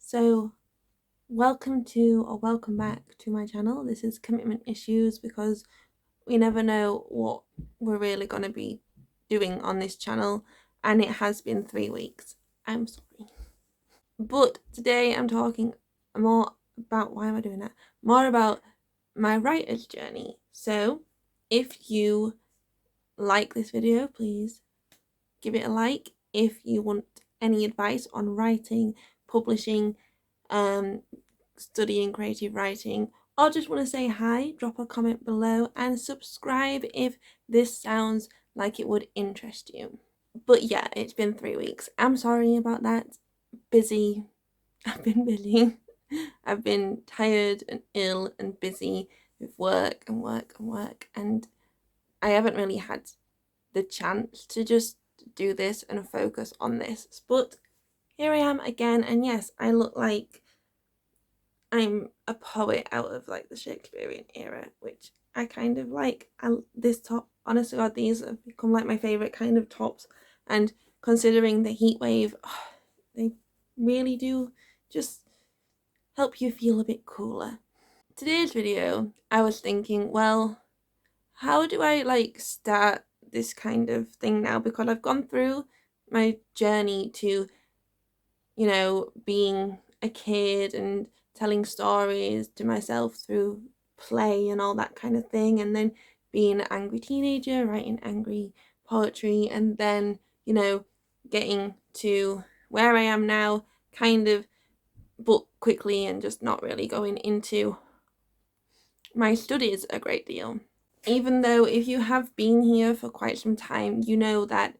So, welcome back to my channel. This is Commitment Issues because we never know what we're really going to be doing on this channel, and it has been 3 weeks. I'm sorry. But today I'm talking more about why am I doing that? More about my writer's journey. So, if you like this video, please give it a like. If you want any advice on writing, publishing, studying creative writing, or just want to say hi, drop a comment below and subscribe if this sounds like it would interest you. But yeah, it's been 3 weeks. I'm sorry about that. Busy. I've been busy. I've been tired and ill and busy with work, and I haven't really had the chance to just do this and focus on this. But here I am again, and yes, I look like I'm a poet out of like the Shakespearean era, which I kind of like. This top, honestly God, these have become like my favourite kind of tops, and considering the heat wave, they really do just help you feel a bit cooler. Today's video, I was thinking, well, how do I like start this kind of thing now? Because I've gone through my journey to, being a kid and telling stories to myself through play and all that kind of thing, and then being an angry teenager writing angry poetry, and then getting to where I am now, kind of, but quickly, and just not really going into my studies a great deal. Even though if you have been here for quite some time, you know that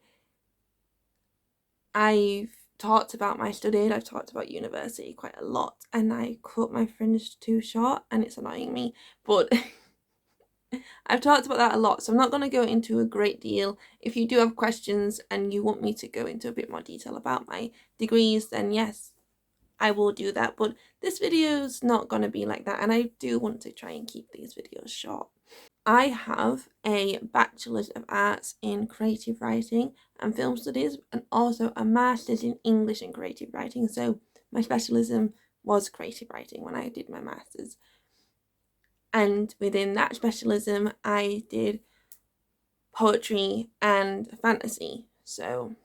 I've talked about my studies, I've talked about university quite a lot, and I cut my fringe too short and it's annoying me, but I've talked about that a lot, so I'm not going to go into a great deal. If you do have questions and you want me to go into a bit more detail about my degrees, then yes, I will do that, but this video is not going to be like that, and I do want to try and keep these videos short. I have a Bachelor's of Arts in Creative Writing and Film Studies, and also a Master's in English and Creative Writing. So my specialism was creative writing when I did my Master's. And within that specialism, I did poetry and fantasy. So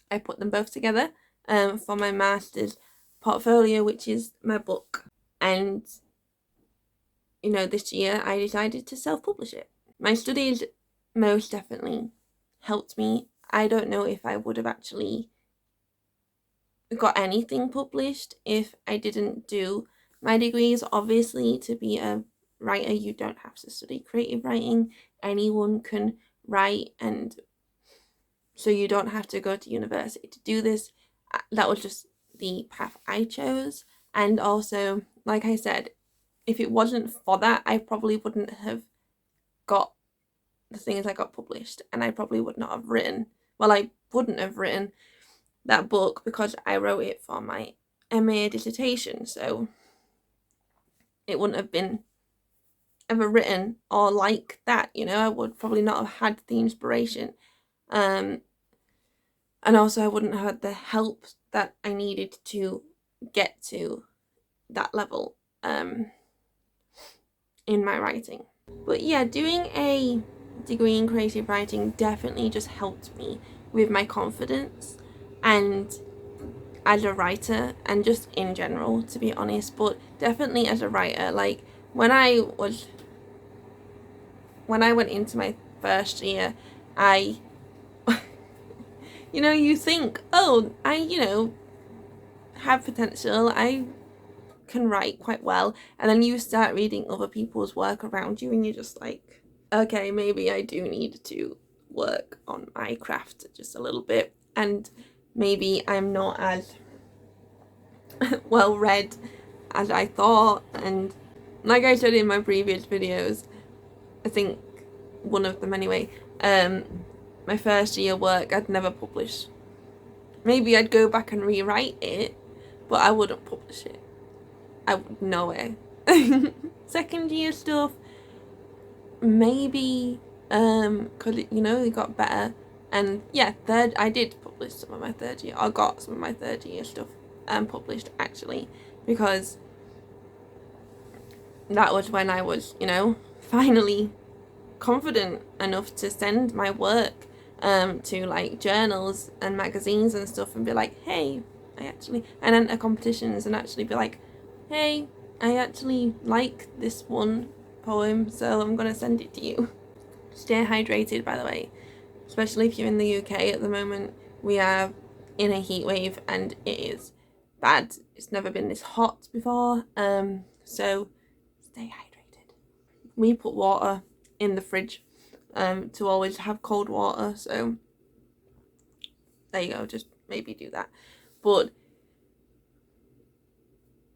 I put them both together for my Master's portfolio, which is my book. And this year I decided to self-publish it. My studies most definitely helped me. I don't know if I would have actually got anything published if I didn't do my degrees. Obviously, to be a writer, you don't have to study creative writing. Anyone can write, and so you don't have to go to university to do this. That was just the path I chose. And also, like I said, if it wasn't for that, I probably wouldn't have got the things I got published, and I probably would not have written, I wouldn't have written that book because I wrote it for my MA dissertation, so it wouldn't have been ever written or like that, I would probably not have had the inspiration, and also I wouldn't have had the help that I needed to get to that level in my writing. But yeah, doing a degree in creative writing definitely just helped me with my confidence and as a writer, and just in general, to be honest, but definitely as a writer. Like when I went into my first year, I you think, oh, I have potential, I can write quite well, and then you start reading other people's work around you and you're just like, okay, maybe I do need to work on my craft just a little bit, and maybe I'm not as well read as I thought. And like I said in my previous videos, I think one of them anyway, my first year work I'd never publish. Maybe I'd go back and rewrite it, but I wouldn't publish it. I would, no way. Second year stuff, maybe, cause it got better. And yeah, I did publish some of my third year. I got some of my third year stuff published, actually, because that was when I was, finally confident enough to send my work to like journals and magazines and stuff, and be like, hey, and enter competitions and actually be like, hey, I actually like this one poem, so I'm gonna send it to you. Stay hydrated, by the way, especially if you're in the UK at the moment. We are in a heat wave and it is bad. It's never been this hot before, so stay hydrated. We put water in the fridge to always have cold water, so there you go, just maybe do that. But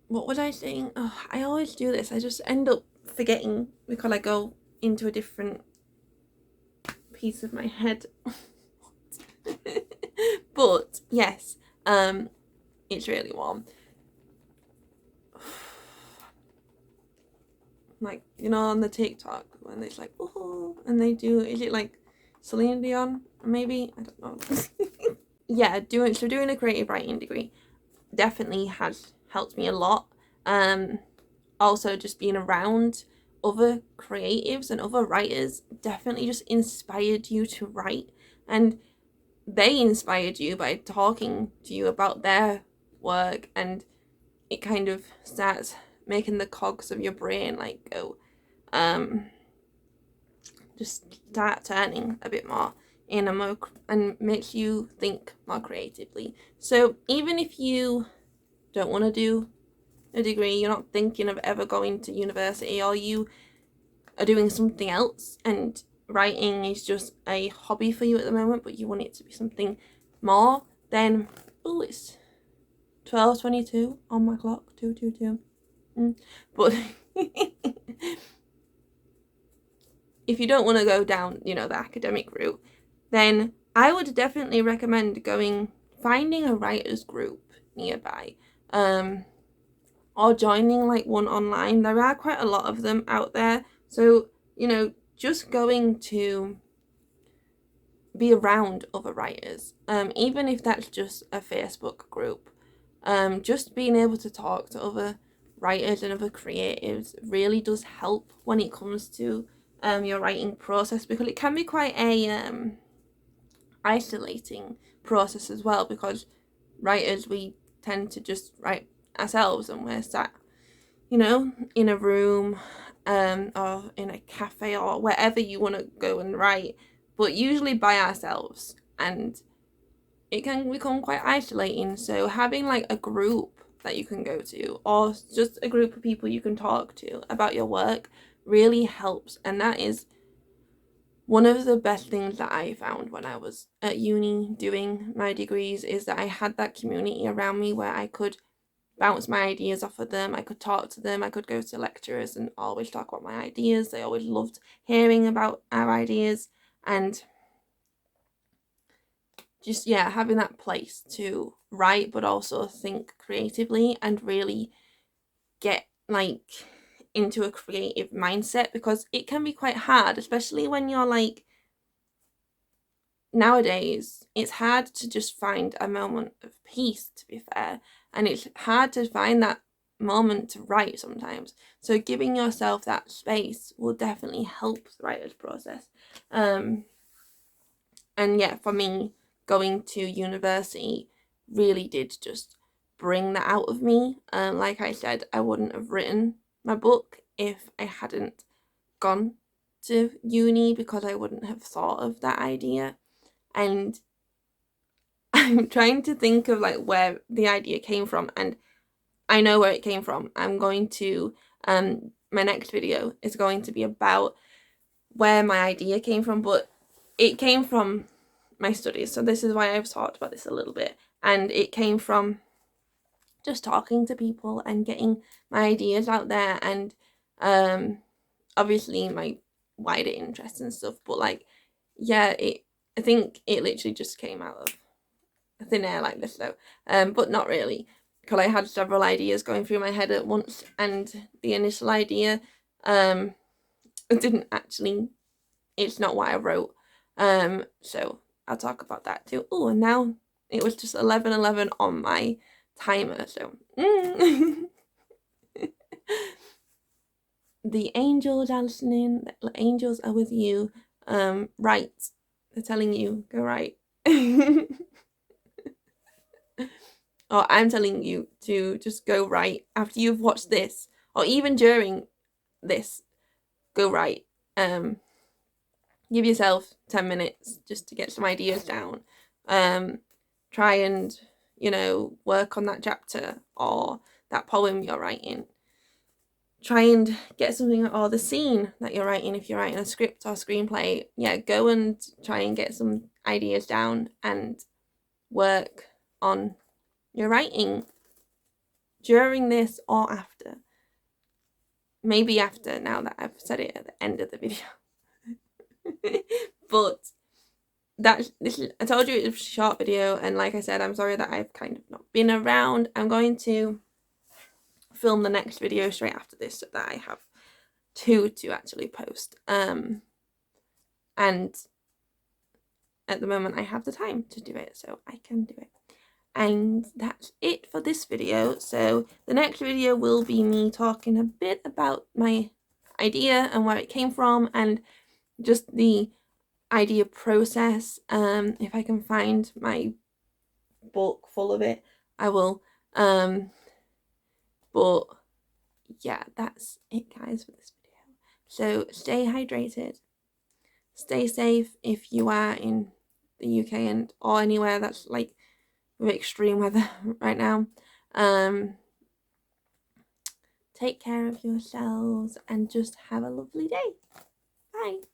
what was I saying? Oh, I always do this. I just end up forgetting because I go into a different piece of my head. But yes, it's really warm. Like, on the TikTok when it's like, oh, and they do, is it like Celine Dion? Maybe, I don't know. Yeah, doing a creative writing degree definitely has helped me a lot. Also, just being around other creatives and other writers definitely just inspired you to write, and they inspired you by talking to you about their work, and it kind of starts making the cogs of your brain like go, just start turning a bit more in a more, and makes you think more creatively. So even if you don't want to do a degree, you're not thinking of ever going to university, or you are doing something else and writing is just a hobby for you at the moment, but you want it to be something more, then it's 12:22 on my clock, 2:22. But if you don't want to go down, the academic route, then I would definitely recommend finding a writers group nearby, or joining like one online. There are quite a lot of them out there, so just going to be around other writers, even if that's just a Facebook group, just being able to talk to other writers and other creatives really does help when it comes to your writing process, because it can be quite a isolating process as well, because writers, we tend to just write ourselves, and we're sat in a room, or in a cafe, or wherever you want to go and write, but usually by ourselves, and it can become quite isolating. So having like a group that you can go to, or just a group of people you can talk to about your work, really helps. And that is one of the best things that I found when I was at uni doing my degrees, is that I had that community around me where I could bounce my ideas off of them. I could talk to them. I could go to lecturers and always talk about my ideas. They always loved hearing about our ideas, and just, yeah, having that place to write but also think creatively and really get like into a creative mindset, because it can be quite hard, especially when you're like, nowadays it's hard to just find a moment of peace, to be fair, and it's hard to find that moment to write sometimes. So giving yourself that space will definitely help the writer's process. And yeah, for me, going to university really did just bring that out of me. Like I said, I wouldn't have written my book if I hadn't gone to uni, because I wouldn't have thought of that idea. And I'm trying to think of like where the idea came from, and I know where it came from. I'm going to, my next video is going to be about where my idea came from, but it came from my studies. So this is why I've talked about this a little bit, and it came from just talking to people and getting my ideas out there, and obviously my wider interests and stuff. But like, yeah, I think it literally just came out of thin air like this, though, but not really, because I had several ideas going through my head at once, and the initial idea didn't actually, it's not what I wrote, so I'll talk about that too. Oh, and now it was just 11:11 on my timer. So the angels are listening. The angels are with you. Write. They're telling you, go write. Or I'm telling you to just go write after you've watched this, or even during this. Go write. Give yourself 10 minutes just to get some ideas down. Try and, work on that chapter or that poem you're writing. Try and get something, or the scene that you're writing, if you're writing a script or screenplay. Yeah, go and try and get some ideas down and work on your writing during this or after. Maybe after, now that I've said it at the end of the video. But I told you it was a short video, and like I said, I'm sorry that I've kind of not been around. I'm going to film the next video straight after this so that I have two to actually post. And at the moment I have the time to do it, so I can do it. And that's it for this video. So the next video will be me talking a bit about my idea and where it came from, and just the idea process. If I can find my book full of it, I will. But yeah, that's it, guys, for this video. So stay hydrated, stay safe if you are in the UK and or anywhere that's like with extreme weather right now. Take care of yourselves and just have a lovely day. Bye.